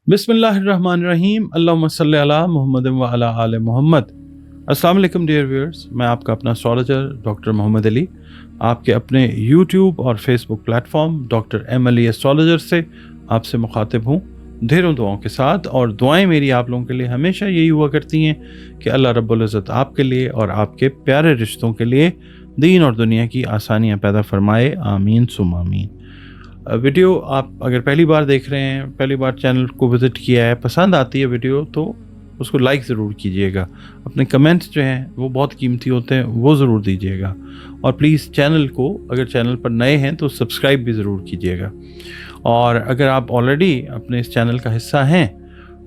बिस्मिल्लाहिर्रहमानिर्रहीम अल्लाहुम्मा सल्ली अला मुहम्मद व अला आले मोहम्मद। अस्सलाम वालेकुम डियर व्यूअर्स, मैं आपका अपना एस्ट्रोलॉजर डॉक्टर मोहम्मद अली आपके अपने यूट्यूब और Facebook platform doctor M Ali astrologer से आपसे मुखातिब हूँ ढेरों दुआओं के साथ। और दुआएं मेरी आप लोगों के लिए हमेशा यही हुआ करती हैं कि अल्लाह रब्बुल इज़्ज़त आपके लिए और आपके प्यारे रिश्तों के लिए दीन और दुनिया की आसानियाँ पैदा फरमाए, आमीन सुम आमीन। वीडियो आप अगर पहली बार देख रहे हैं, पहली बार चैनल को विज़िट किया है, पसंद आती है वीडियो तो उसको लाइक ज़रूर कीजिएगा। अपने कमेंट्स जो हैं वो बहुत कीमती होते हैं, वो ज़रूर दीजिएगा। और प्लीज़ चैनल को अगर चैनल पर नए हैं तो सब्सक्राइब भी ज़रूर कीजिएगा। और अगर आप ऑलरेडी अपने इस चैनल का हिस्सा हैं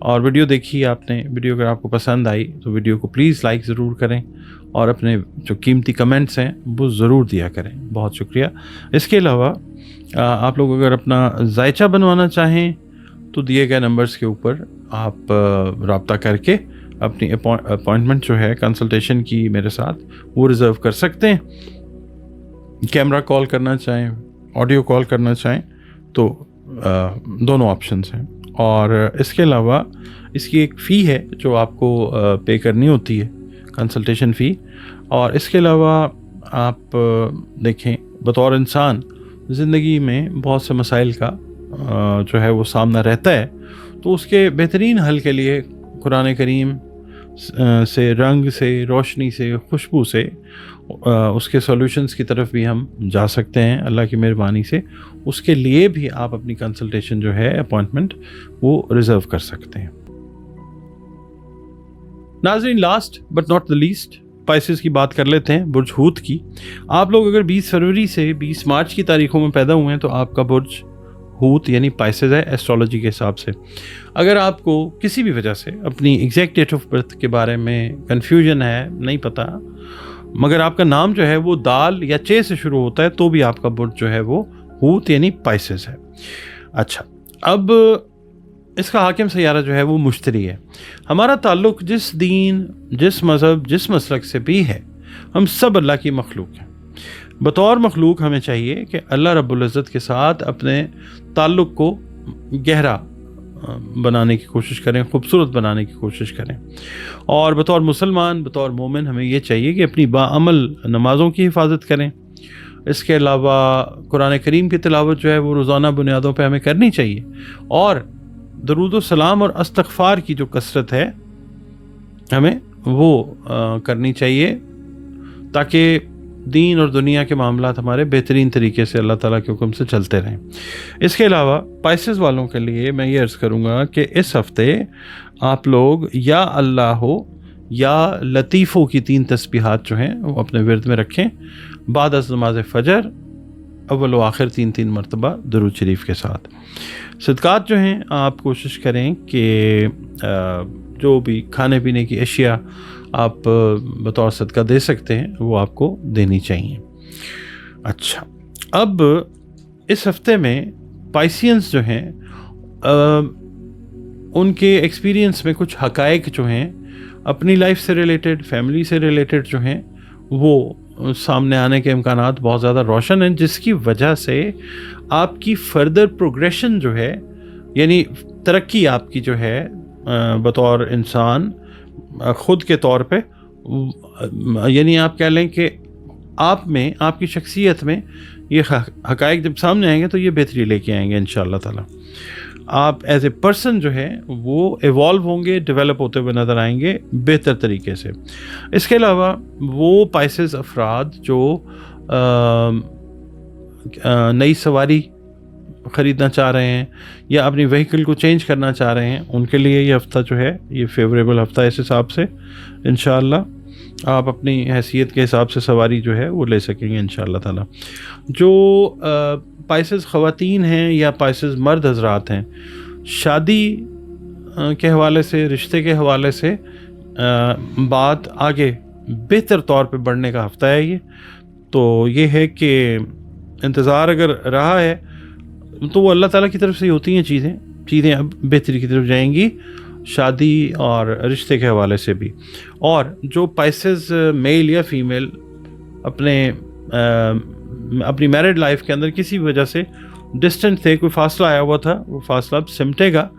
और वीडियो देखी आपने, वीडियो अगर आपको पसंद आई तो वीडियो को प्लीज़ लाइक ज़रूर करें और अपने जो कीमती कमेंट्स हैं वो ज़रूर दिया करें। बहुत शुक्रिया। इसके अलावा आप लोग अगर अपना जायचा बनवाना चाहें तो दिए गए नंबर्स के ऊपर आप रब्ता करके अपनी अपॉइंटमेंट जो है कंसल्टेशन की मेरे साथ वो रिज़र्व कर सकते हैं। कैमरा कॉल करना चाहें, ऑडियो कॉल करना चाहें तो दोनों ऑप्शंस हैं। और इसके अलावा इसकी एक फ़ी है जो आपको पे करनी होती है, कंसल्टेशन फ़ी। और इसके अलावा आप देखें, बतौर इंसान ज़िंदगी में बहुत से मसाइल का जो है वो सामना रहता है, तो उसके बेहतरीन हल के लिए कुरान करीम से, रंग से, रोशनी से, खुशबू से उसके सॉल्यूशंस की तरफ भी हम जा सकते हैं अल्लाह की मेहरबानी से। उसके लिए भी आप अपनी कंसल्टेशन जो है, अपॉइंटमेंट, वो रिज़र्व कर सकते हैं। नाज़रीन, last but not the least spices की बात कर लेते हैं, बुर्ज हूत की। आप लोग अगर 20 फरवरी से 20 मार्च की तारीखों में पैदा हुए हैं तो आपका बुर्ज हूत यानी पाइसेस है एस्ट्रोलॉजी के हिसाब से। अगर आपको किसी भी वजह से अपनी एग्जैक्ट डेट ऑफ बर्थ के बारे में कन्फ्यूजन है, नहीं पता, मगर आपका नाम जो है वो दाल या चे से शुरू होता है तो भी आपका बुर्ज जो है वो हूत यानी पाइसेस है। अच्छा, अब इसका हाकिम सैयारा जो है वो मुश्तरी है। हमारा ताल्लुक़ जिस दीन, जिस मज़हब, जिस मसलक से भी है, हम सब अल्लाह की मखलूक हैं। बतौर मखलूक हमें चाहिए कि अल्लाह रब्बुल इज़्ज़त के साथ अपने ताल्लुक़ को गहरा बनाने की कोशिश करें, खूबसूरत बनाने की कोशिश करें। और बतौर मुसलमान, बतौर मोमिन हमें ये चाहिए कि अपनी बाअमल नमाज़ों की हिफाजत करें। इसके अलावा कुरान करीम की तिलावत जो है वो रोज़ाना बुनियादों पर हमें करनी चाहिए। और दरूद व सलाम और इस्तग़फ़ार की जो कसरत है हमें वो करनी चाहिए ताकि दीन और दुनिया के मामलात हमारे बेहतरीन तरीके से अल्लाह ताला के हुक्म से चलते रहें। इसके अलावा पाइसेस वालों के लिए मैं ये अर्ज़ करूँगा कि इस हफ़्ते आप लोग या अल्लाह हो या लतीफ़ों की 3 तस्बीहात जो हैं वो अपने विर्द में रखें, बाद अज़ नमाज़ फ़जर अव्वल व आखिर 3-3 मरतबा दरूद शरीफ के साथ। सदक़ात जो हैं आप कोशिश करें कि जो भी खाने पीने की अशिया आप बतौर सदका दे सकते हैं वो आपको देनी चाहिए। अच्छा, अब इस हफ्ते में पाइसियंस जो हैं उनके एक्सपीरियंस में कुछ हक़ाइक़ जो हैं अपनी लाइफ से रिलेटेड, फैमिली से रिलेटेड जो हैं वो सामने आने के इम्कानात बहुत ज़्यादा रोशन हैं, जिसकी वजह से आपकी फ़र्दर प्रोग्रेशन जो है, यानी तरक्की आपकी जो है बतौर इंसान ख़ुद के तौर पे, यानी आप कह लें कि आप में, आपकी शख्सियत में ये हक़ाइक़ जब सामने आएंगे तो ये बेहतरी लेके आएंगे इंशाअल्लाह ताला। आप एज ए पर्सन जो है वो इवॉल्व होंगे, डेवलप होते हुए नज़र आएंगे बेहतर तरीके से। इसके अलावा वो पाइसेस अफराद जो नई सवारी ख़रीदना चाह रहे हैं या अपनी व्हीकल को चेंज करना चाह रहे हैं, उनके लिए ये हफ़्ता जो है ये फेवरेबल हफ़्ता है। इस हिसाब से इंशाअल्लाह आप अपनी हैसियत के हिसाब से सवारी जो है वो ले सकेंगे इंशाअल्लाह ताला। जो पाइसेस ख़वातीन हैं या पाइसेस मर्द हज़रात हैं, शादी के हवाले से, रिश्ते के हवाले से बात आगे बेहतर तौर पे बढ़ने का हफ़्ता है ये। तो ये है कि इंतज़ार अगर रहा है तो वो अल्लाह ताला की तरफ से ही होती हैं चीज़ें अब बेहतरी की तरफ जाएंगी, शादी और रिश्ते के हवाले से भी। और जो पाइसेस मेल या फीमेल अपनी मैरिड लाइफ के अंदर किसी वजह से डिस्टेंट थे, कोई फासला आया हुआ था, वो फासला अब सिमटेगा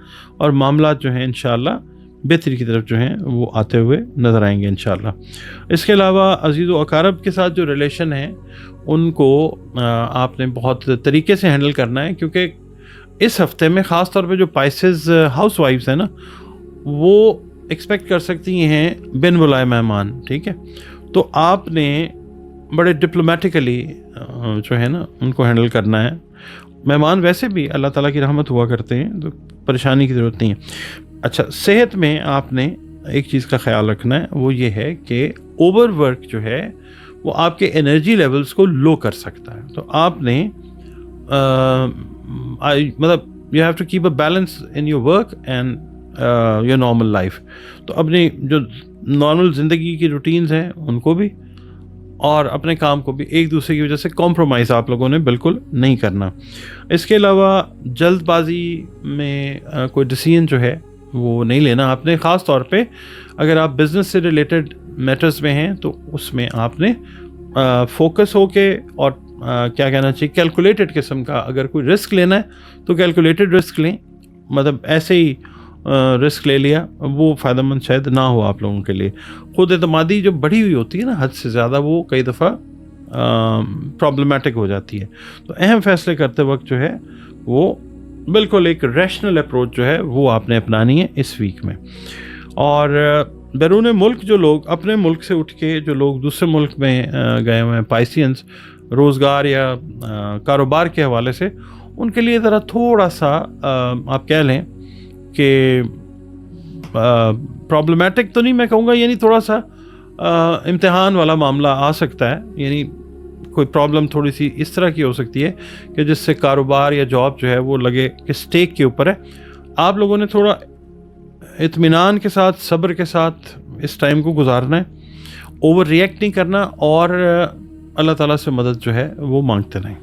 और मामलात जो हैं इंशाअल्लाह बेहतरी की तरफ जो हैं वो आते हुए नज़र आएंगे इंशाअल्लाह। इसके अलावा अज़ीज़ व अकारब के साथ जो रिलेशन है उनको आपने बहुत तरीके से हैंडल करना है, क्योंकि इस हफ्ते में ख़ास तौर पे जो पाइसेस हाउस वाइफ्स हैं ना, वो एक्सपेक्ट कर सकती हैं बिन बुलाए मेहमान, ठीक है। तो आपने बड़े डिप्लोमेटिकली जो है ना उनको हैंडल करना है। मेहमान वैसे भी अल्लाह ताला की रहमत हुआ करते हैं, तो परेशानी की ज़रूरत नहीं है। अच्छा, सेहत में आपने एक चीज़ का ख्याल रखना है, वो ये है कि ओवर वर्क जो है वो आपके एनर्जी लेवल्स को लो कर सकता है। तो आपने मतलब you have to keep a balance in your work and your normal life. तो अपनी जो नॉर्मल ज़िंदगी की रूटीन्स हैं उनको भी और अपने काम को भी एक दूसरे की वजह से कॉम्प्रोमाइज़ आप लोगों ने बिल्कुल नहीं करना। इसके अलावा जल्दबाजी में कोई डिसीजन जो है वो नहीं लेना आपने। ख़ास तौर पे अगर आप बिज़नेस से रिलेटेड मैटर्स में हैं तो उसमें आपने फोकस होके और क्या कहना चाहिए, कैलकुलेटेड किस्म का अगर कोई रिस्क लेना है तो कैलकुलेटेड रिस्क लें। मतलब ऐसे ही रिस्क ले लिया वो फ़ायदेमंद शायद ना हो आप लोगों के लिए। ख़ुद एतमादी जो बढ़ी हुई होती है ना हद से ज़्यादा, वो कई दफ़ा प्रॉब्लमेटिक हो जाती है। तो अहम फ़ैसले करते वक्त जो है वो बिल्कुल एक रैशनल अप्रोच जो है वो आपने अपनानी है इस वीक में। और बैरून मुल्क जो लोग, अपने मुल्क से उठ के जो लोग दूसरे मुल्क में गए हुए हैं, पाइसियंस, रोज़गार या कारोबार के हवाले से, उनके लिए ज़रा थोड़ा सा आप कह लें कि प्रॉब्लमेटिक तो नहीं मैं कहूँगा, यानी थोड़ा सा इम्तिहान वाला मामला आ सकता है। यानी कोई प्रॉब्लम थोड़ी सी इस तरह की हो सकती है कि जिससे कारोबार या जॉब जो है वो लगे कि स्टेक के ऊपर है। आप लोगों ने थोड़ा इत्मीनान के साथ, सब्र के साथ इस टाइम को गुजारना है, ओवर रिएक्ट नहीं करना और अल्लाह ताला से मदद जो है वो मांगते रहें।